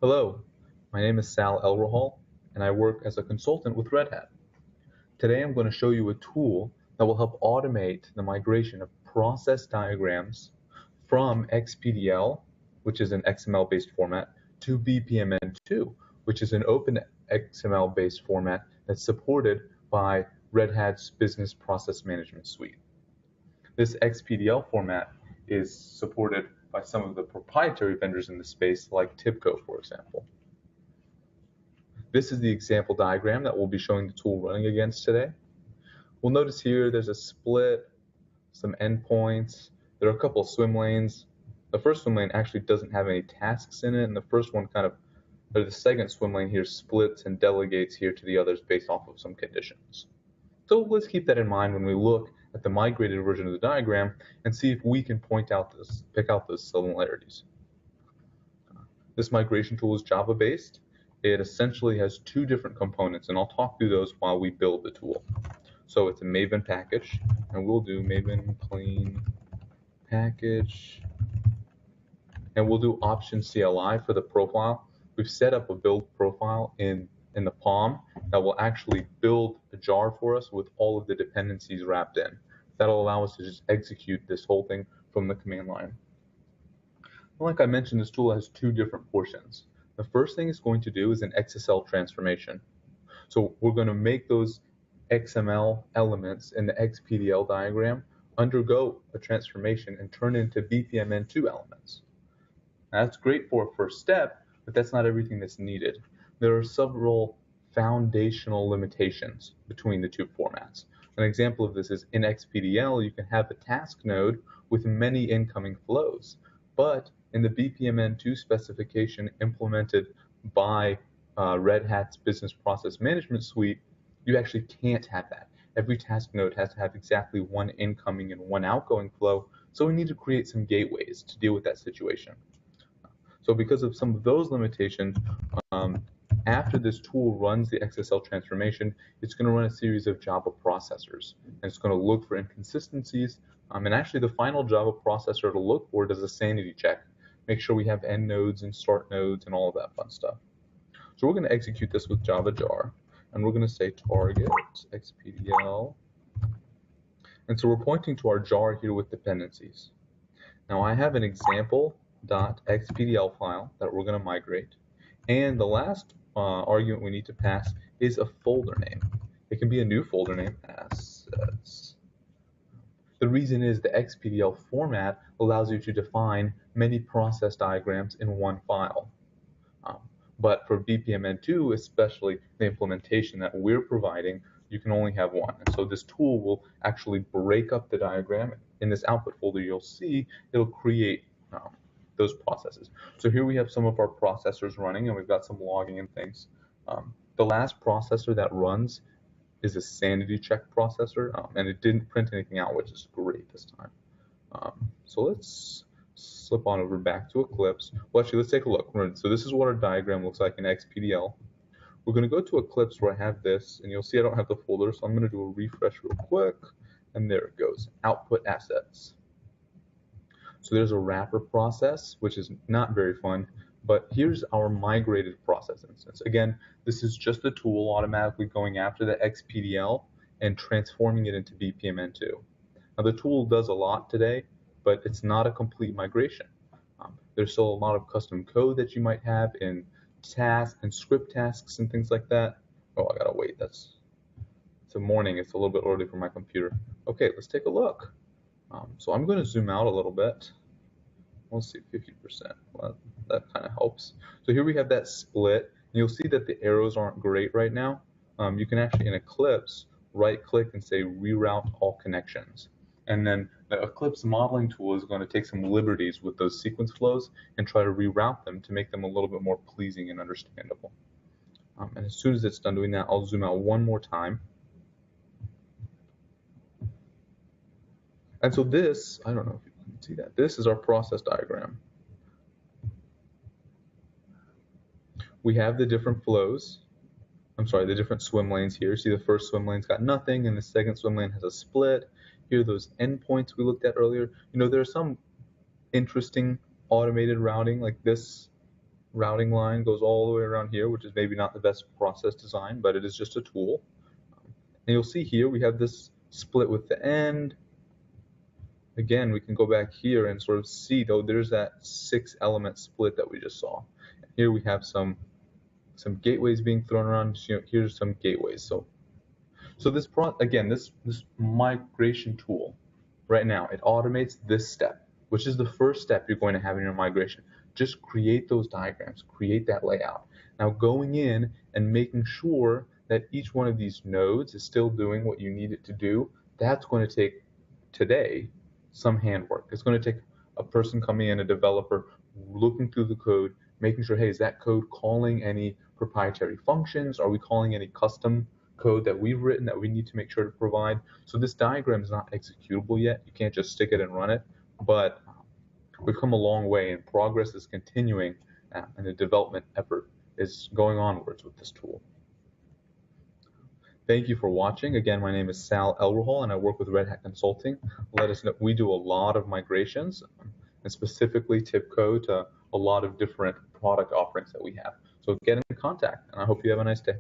Hello, my name is Sal Elrohal, and I work as a consultant with Red Hat. Today I'm going to show you a tool that will help automate the migration of process diagrams from XPDL, which is an XML-based format, to BPMN2, which is an open XML-based format that's supported by Red Hat's Business Process Management Suite. This XPDL format is supported by some of the proprietary vendors in the space, like TIBCO, for example. This is the example diagram that we'll be showing the tool running against today. We'll notice here there's a split, some endpoints. There are a couple of swim lanes. The first swim lane actually doesn't have any tasks in it, and the first one the second swim lane here splits and delegates here to the others based off of some conditions. So let's keep that in mind when we look at the migrated version of the diagram and see if we can pick out those similarities. This migration tool is Java-based. It essentially has two different components, and I'll talk through those while we build the tool. So it's a Maven package, and we'll do Maven clean package, and we'll do option CLI for the profile. We've set up a build profile in the POM that will actually build a jar for us with all of the dependencies wrapped in. That'll allow us to just execute this whole thing from the command line. Like I mentioned, this tool has two different portions. The first thing it's going to do is an XSL transformation. So we're going to make those XML elements in the XPDL diagram undergo a transformation and turn into BPMN2 elements. Now, that's great for a first step, but that's not everything that's needed. There are several foundational limitations between the two formats. An example of this is in XPDL, you can have a task node with many incoming flows, but in the BPMN2 specification implemented by Red Hat's Business Process Management Suite, you actually can't have that. Every task node has to have exactly one incoming and one outgoing flow, so we need to create some gateways to deal with that situation. So because of some of those limitations, after this tool runs the XSL transformation, it's going to run a series of Java processors, and it's going to look for inconsistencies. And actually, the final Java processor to look for does a sanity check, make sure we have end nodes and start nodes and all of that fun stuff. So we're going to execute this with Java jar, and we're going to say target XPDL. And so we're pointing to our jar here with dependencies. Now I have an example.xpdl file that we're going to migrate, and the last argument we need to pass is a folder name. It can be a new folder name, assets. The reason is the XPDL format allows you to define many process diagrams in one file. But for BPMN2, especially the implementation that we're providing, you can only have one. And so this tool will actually break up the diagram. In this output folder, you'll see it'll create those processes. So here we have some of our processors running, and we've got some logging and things. The last processor that runs is a sanity check processor, and it didn't print anything out, which is great this time. So let's slip on over back to Eclipse. Well, actually, let's take a look. So this is what our diagram looks like in XPDL. We're going to go to Eclipse where I have this, and you'll see I don't have the folder, so I'm going to do a refresh real quick, and there it goes, output assets. So there's a wrapper process, which is not very fun, but here's our migrated process instance. Again, this is just the tool automatically going after the XPDL and transforming it into BPMN2. Now the tool does a lot today, but it's not a complete migration. There's still a lot of custom code that you might have in tasks and script tasks and things like that. Oh, I gotta wait, it's a morning, it's a little bit early for my computer. Okay, let's take a look. So I'm going to zoom out a little bit. Let's see, 50%. Well, that kind of helps. So here we have that split. And you'll see that the arrows aren't great right now. You can actually, in Eclipse, right-click and say Reroute All Connections. And then the Eclipse modeling tool is going to take some liberties with those sequence flows and try to reroute them to make them a little bit more pleasing and understandable. And as soon as it's done doing that, I'll zoom out one more time. And so this, I don't know if you can see that, this is our process diagram. We have the different flows, the different swim lanes here. See the first swim lane's got nothing, and the second swim lane has a split. Here are those endpoints we looked at earlier. You know, there's some interesting automated routing like this routing line goes all the way around here, which is maybe not the best process design, but it is just a tool. And you'll see here we have this split with the end. Again, we can go back here and sort of see, though, there's that 6-element split that we just saw. Here we have some gateways being thrown around. Here's some gateways. So this migration tool right now, it automates this step, which is the first step you're going to have in your migration. Just create those diagrams, create that layout. Now going in and making sure that each one of these nodes is still doing what you need it to do, that's going to take today some handwork. It's going to take a person coming in, a developer, looking through the code, making sure, hey, is that code calling any proprietary functions? Are we calling any custom code that we've written that we need to make sure to provide? So this diagram is not executable yet. You can't just stick it and run it, but we've come a long way and progress is continuing and the development effort is going onwards with this tool. Thank you for watching. Again, my name is Sal Elrohol and I work with Red Hat Consulting. Let us know, we do a lot of migrations and specifically TIBCO to a lot of different product offerings that we have. So get in contact and I hope you have a nice day.